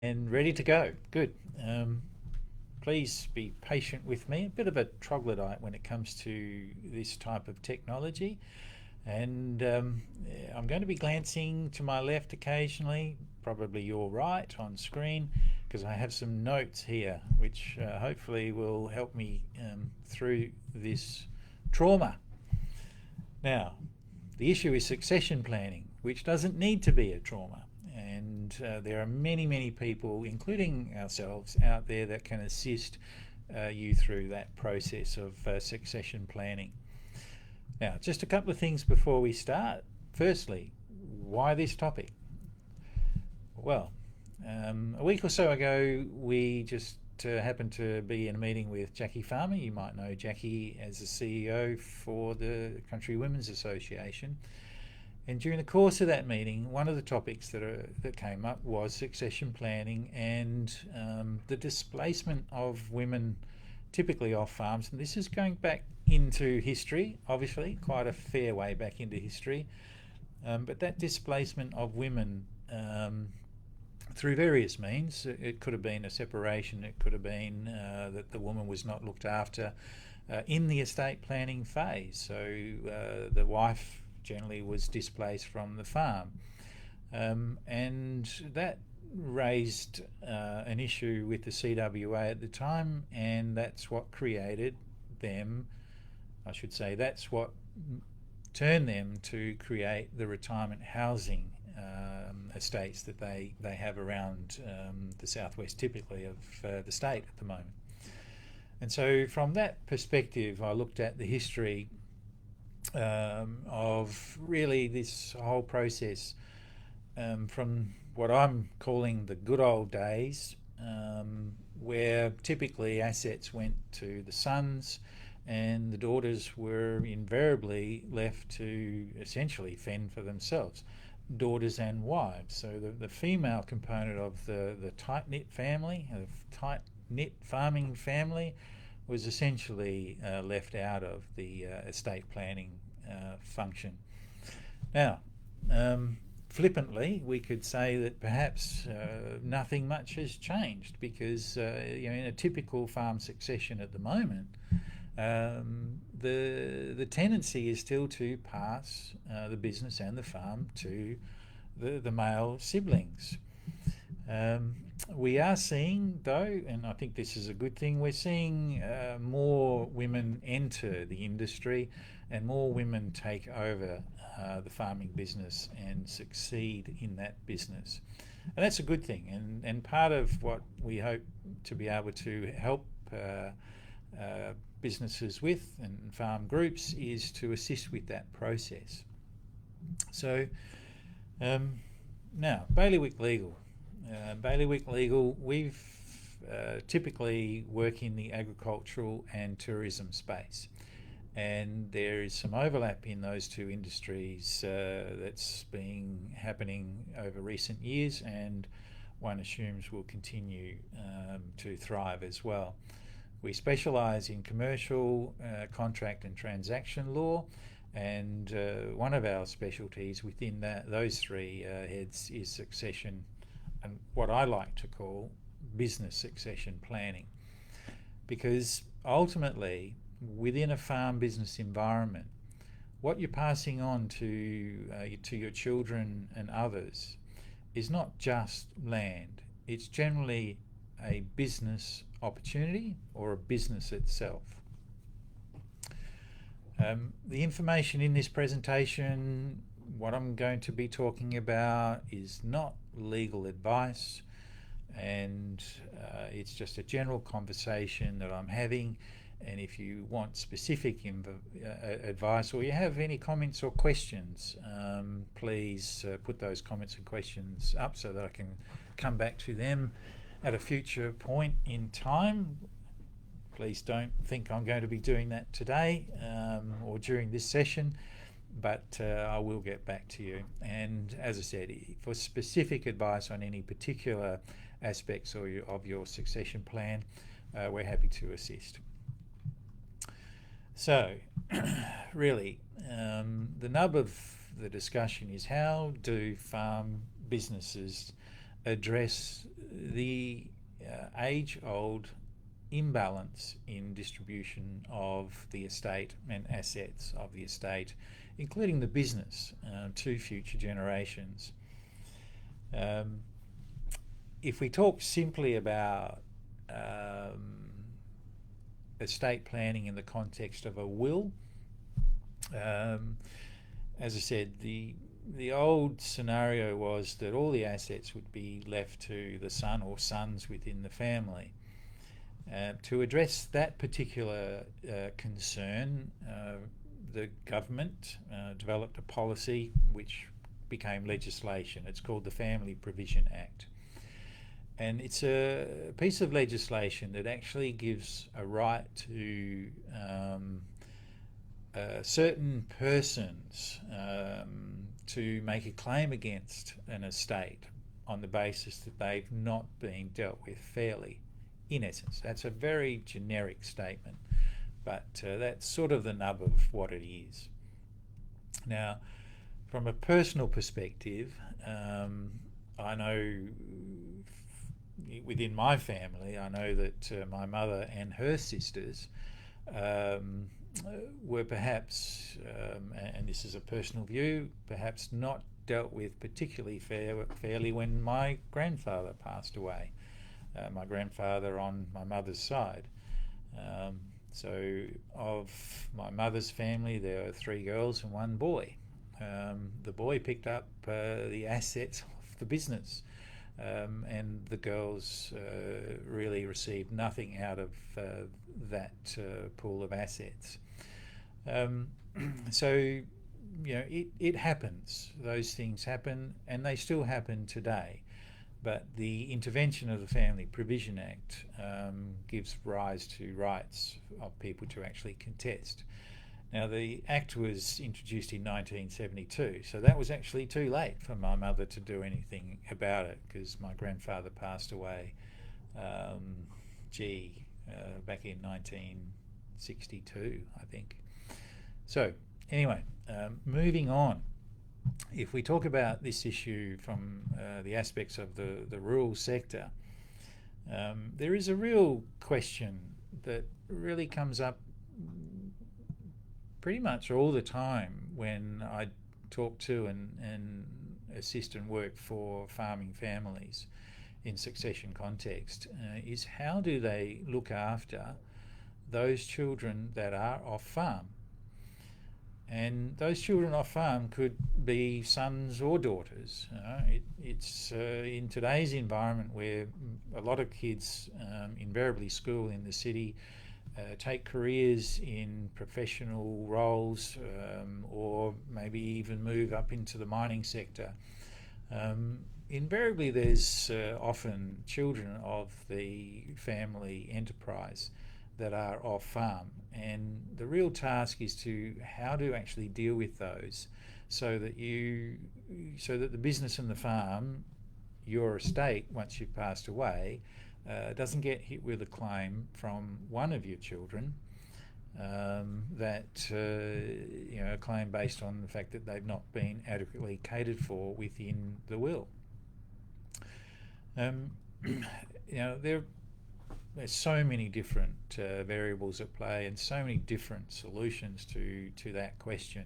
And ready to go. Good. Please be patient with me. A bit of a troglodyte when it comes to this type of technology. And I'm going to be glancing to my left occasionally, probably your right on screen, because I have some notes here which hopefully will help me through this trauma. Now, the issue is succession planning, which doesn't need to be a trauma. And there are many, many people, including ourselves, out there that can assist you through that process of succession planning. Now, just a couple of things before we start. Firstly, why this topic? Well, a week or so ago, we just happened to be in a meeting with Jackie Farmer. You might know Jackie as the CEO for the Country Women's Association. And during the course of that meeting, one of the topics that came up was succession planning and the displacement of women, typically off farms. And this is going back into history, obviously, quite a fair way back into history. But that displacement of women through various means. It could have been a separation. It could have been that the woman was not looked after in the estate planning phase. So the wife generally was displaced from the farm. And that raised an issue with the CWA at the time, and that's what created them, I should say, that's what turned them to create the retirement housing estates that they have around the southwest, typically, of the state at the moment. And so from that perspective, I looked at the history of really this whole process from what I'm calling the good old days, where typically assets went to the sons and the daughters were invariably left to essentially fend for themselves, daughters and wives. So the female component of the tight-knit family, of tight-knit farming family, was essentially left out of the estate planning function. Now, flippantly, we could say that perhaps nothing much has changed because in a typical farm succession at the moment, the tendency is still to pass the business and the farm to the male siblings. We are seeing, though, and I think this is a good thing, we're seeing more women enter the industry and more women take over the farming business and succeed in that business. And that's a good thing. And part of what we hope to be able to help businesses with and farm groups is to assist with that process. So now, Bailiwick Legal. Bailiwick Legal, we've typically work in the agricultural and tourism space. And there is some overlap in those two industries that's been happening over recent years, and one assumes will continue to thrive as well. We specialise in commercial, contract and transaction law, and one of our specialties within those three heads is succession, and what I like to call business succession planning. Because ultimately, within a farm business environment, what you're passing on to your children and others is not just land. It's generally a business opportunity or a business itself. The information in this presentation, what I'm going to be talking about, is not legal advice, and it's just a general conversation that I'm having. And if you want specific advice, or you have any comments or questions, please put those comments and questions up so that I can come back to them at a future point in time. Please don't think I'm going to be doing that today or during this session, but I will get back to you. And as I said, for specific advice on any particular aspects of your succession plan, we're happy to assist. So, really, the nub of the discussion is, how do farm businesses address the age-old imbalance in distribution of the estate and assets of the estate, including the business, to future generations. If we talk simply about estate planning in the context of a will, as I said, the old scenario was that all the assets would be left to the son or sons within the family. To address that particular concern, the government developed a policy which became legislation. It's called the Family Provision Act. And it's a piece of legislation that actually gives a right to certain persons to make a claim against an estate on the basis that they've not been dealt with fairly. In essence, that's a very generic statement, but that's sort of the nub of what it is. Now, from a personal perspective, I know within my family, I know that my mother and her sisters were perhaps, and this is a personal view, perhaps not dealt with particularly fairly when my grandfather passed away. My grandfather on my mother's side. So of my mother's family, there are 3 girls and 1 boy. The boy picked up the assets of the business, and the girls really received nothing out of that pool of assets. So, it happens. Those things happen, and they still happen today. But the intervention of the Family Provision Act gives rise to rights of people to actually contest. Now, the Act was introduced in 1972, so that was actually too late for my mother to do anything about it, because my grandfather passed away, back in 1962, I think. So, anyway, moving on. If we talk about this issue from the aspects of the rural sector, there is a real question that really comes up pretty much all the time when I talk to and assist and work for farming families in succession context, is how do they look after those children that are off farm? And those children off farm could be sons or daughters. It's in today's environment where a lot of kids invariably school in the city, take careers in professional roles, or maybe even move up into the mining sector. Invariably there's often children of the family enterprise that are off farm, and the real task is to how to actually deal with those so that the business and the farm, your estate once you've passed away, doesn't get hit with a claim from one of your children, a claim based on the fact that they've not been adequately catered for within the will. There's so many different variables at play and so many different solutions to that question.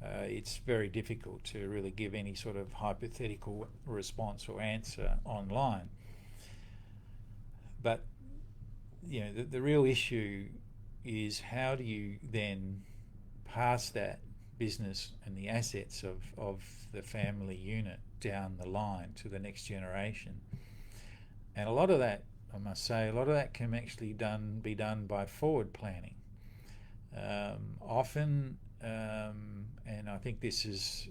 It's very difficult to really give any sort of hypothetical response or answer online. But the real issue is how do you then pass that business and the assets of the family unit down the line to the next generation. And a lot of that, I must say, can actually be done by forward planning. Often, and I think this is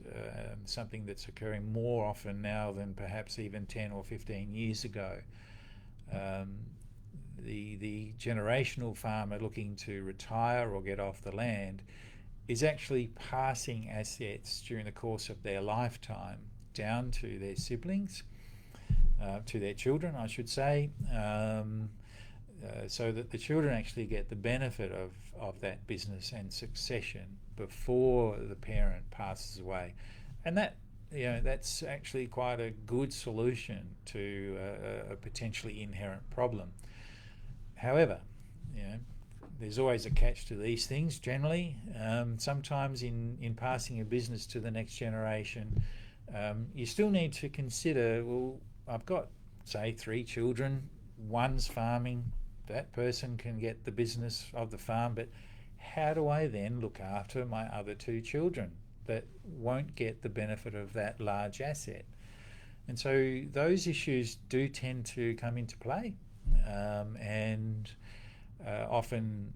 something that's occurring more often now than perhaps even 10 or 15 years ago, the generational farmer looking to retire or get off the land is actually passing assets during the course of their lifetime down to their siblings, to their children, I should say, so that the children actually get the benefit of that business and succession before the parent passes away. And that that's actually quite a good solution to a potentially inherent problem. However, you know, there's always a catch to these things generally. Sometimes in passing a business to the next generation, you still need to consider, well, I've got, say, 3 children, one's farming, that person can get the business of the farm, but how do I then look after my other 2 children that won't get the benefit of that large asset? And so those issues do tend to come into play, and often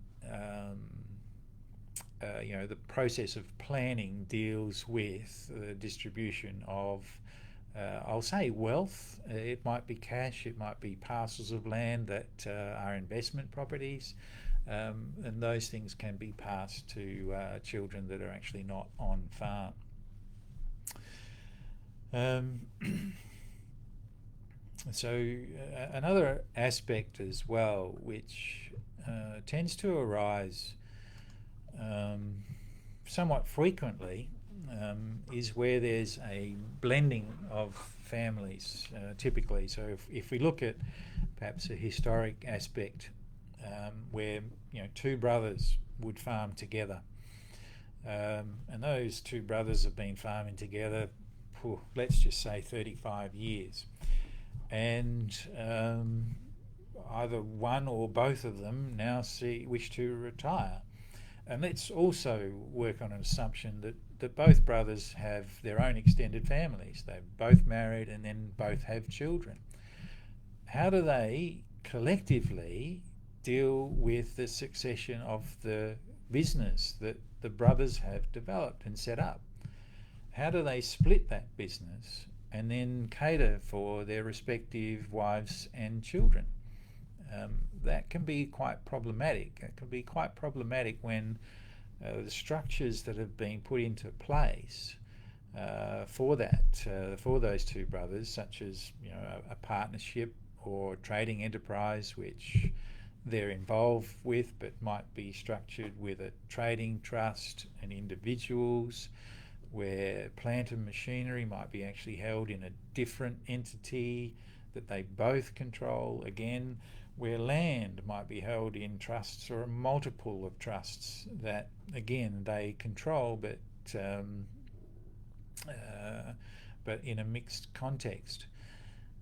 the process of planning deals with the distribution of, I'll say, wealth. It might be cash, it might be parcels of land that are investment properties, and those things can be passed to children that are actually not on farm. So another aspect as well, which tends to arise somewhat frequently, is where there's a blending of families, typically. So if we look at perhaps a historic aspect, where 2 brothers would farm together, and those 2 brothers have been farming together, let's just say 35 years, and either one or both of them now wish to retire. And let's also work on an assumption that both brothers have their own extended families. They're both married and then both have children. How do they collectively deal with the succession of the business that the brothers have developed and set up? How do they split that business and then cater for their respective wives and children? That can be quite problematic. It can be quite problematic when the structures that have been put into place for those 2 brothers, such as a partnership or trading enterprise, which they're involved with, but might be structured with a trading trust and individuals, where plant and machinery might be actually held in a different entity that they both control, again, where land might be held in trusts or a multiple of trusts that, again, they control, but in a mixed context.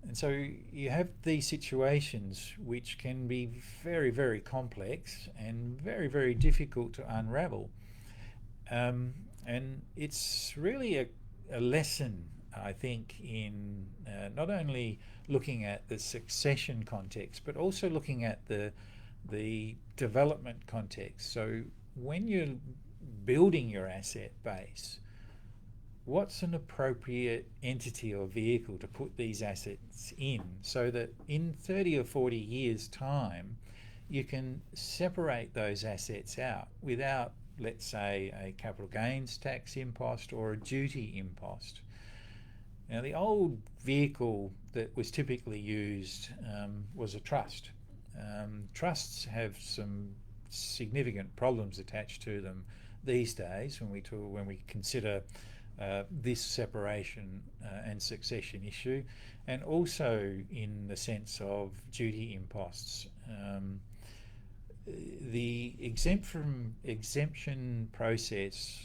And so you have these situations which can be very, very complex and very, very difficult to unravel. And it's really a lesson, I think, in not only looking at the succession context, but also looking at the development context. So when you're building your asset base, what's an appropriate entity or vehicle to put these assets in, so that in 30 or 40 years' time, you can separate those assets out without, let's say, a capital gains tax impost or a duty impost. Now, the old vehicle that was typically used was a trust. Trusts have some significant problems attached to them these days when we consider this separation and succession issue, and also in the sense of duty imposts. The exemption process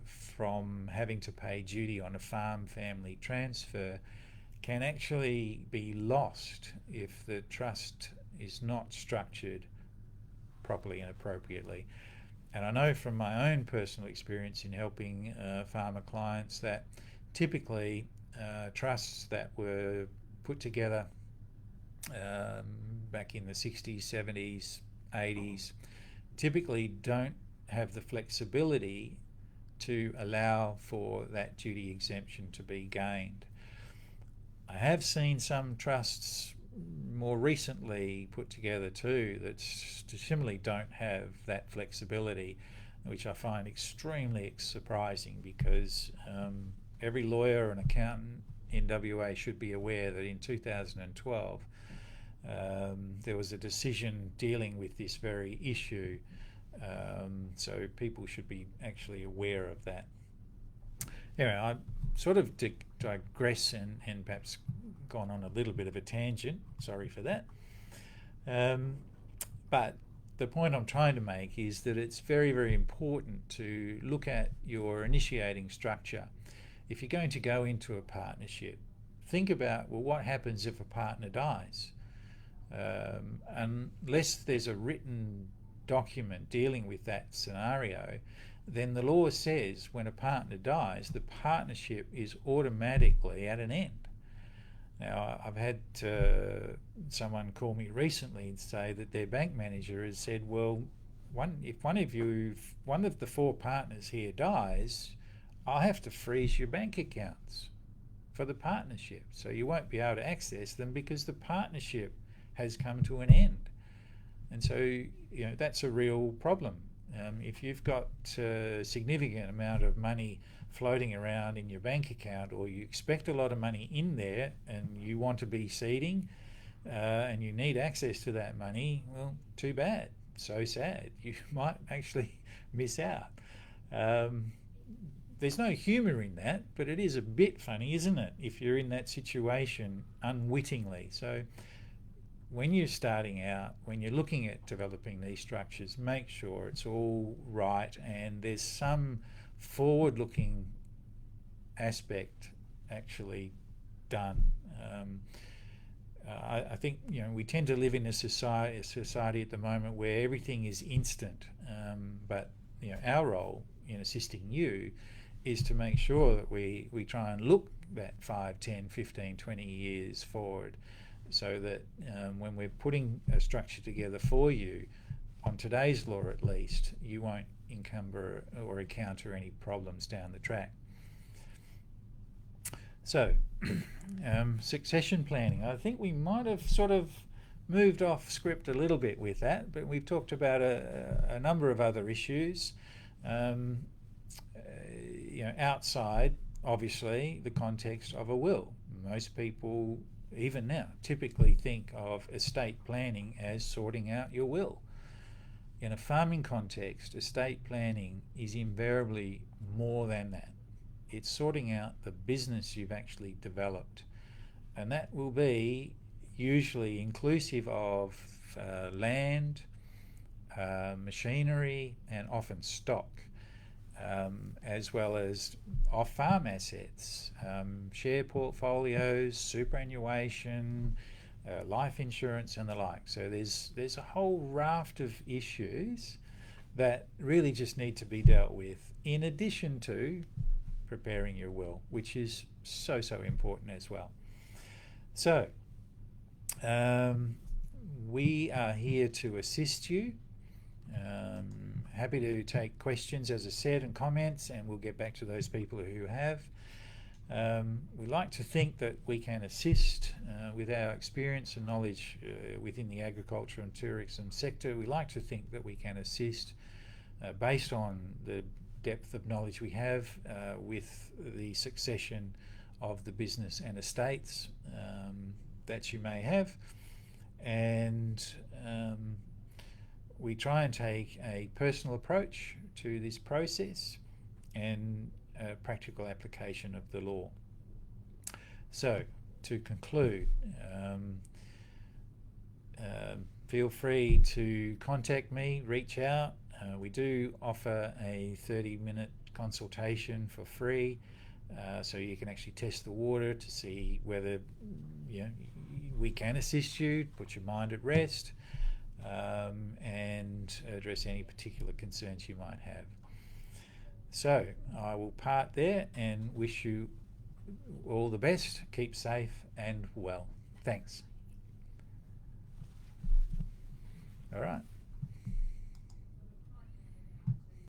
from having to pay duty on a farm family transfer can actually be lost if the trust is not structured properly and appropriately. And I know from my own personal experience in helping farmer clients that typically trusts that were put together back in the 60s, 70s, 80s typically don't have the flexibility to allow for that duty exemption to be gained. I have seen some trusts more recently put together too that similarly don't have that flexibility, which I find extremely surprising, because every lawyer and accountant in WA should be aware that in 2012 there was a decision dealing with this very issue, so people should be actually aware of that. Anyway, sort of digress and perhaps gone on a little bit of a tangent. Sorry for that. But the point I'm trying to make is that it's very, very important to look at your initiating structure. If you're going to go into a partnership, think about, well, what happens if a partner dies? Unless there's a written document dealing with that scenario, then the law says when a partner dies, the partnership is automatically at an end. Now, I've had someone call me recently and say that their bank manager has said, well, if one of the four partners here dies, I'll have to freeze your bank accounts for the partnership. So you won't be able to access them because the partnership has come to an end. And so, that's a real problem. If you've got a significant amount of money floating around in your bank account, or you expect a lot of money in there and you want to be seeding and you need access to that money, well, too bad. So sad. You might actually miss out. There's no humour in that, but it is a bit funny, isn't it, if you're in that situation unwittingly. So when you're starting out, when you're looking at developing these structures, make sure it's all right and there's some forward-looking aspect actually done. I think we tend to live in a society at the moment where everything is instant, but our role in assisting you is to make sure that we try and look that 5, 10, 15, 20 years forward, so that when we're putting a structure together for you, on today's law at least, you won't encumber or encounter any problems down the track. So, succession planning. I think we might have sort of moved off script a little bit with that, but we've talked about a number of other issues. Outside, obviously, the context of a will. Most people, even now, typically think of estate planning as sorting out your will. In a farming context, estate planning is invariably more than that. It's sorting out the business you've actually developed. And that will be usually inclusive of land, machinery, and often stock, as well as off-farm assets, share portfolios, superannuation, life insurance and the like. So there's a whole raft of issues that really just need to be dealt with, in addition to preparing your will, which is so important as well. So we are here to assist you. Happy to take questions, as I said, and comments, and we'll get back to those people who have. We like to think that we can assist with our experience and knowledge within the agriculture and tourism sector. We like to think that we can assist based on the depth of knowledge we have with the succession of the business and estates that you may have. And we try and take a personal approach to this process and a practical application of the law. So, to conclude, feel free to contact me, reach out. We do offer a 30-minute consultation for free, so you can actually test the water to see whether we can assist you, put your mind at rest, and address any particular concerns you might have. So I will part there and wish you all the best. Keep safe and well. Thanks. All right.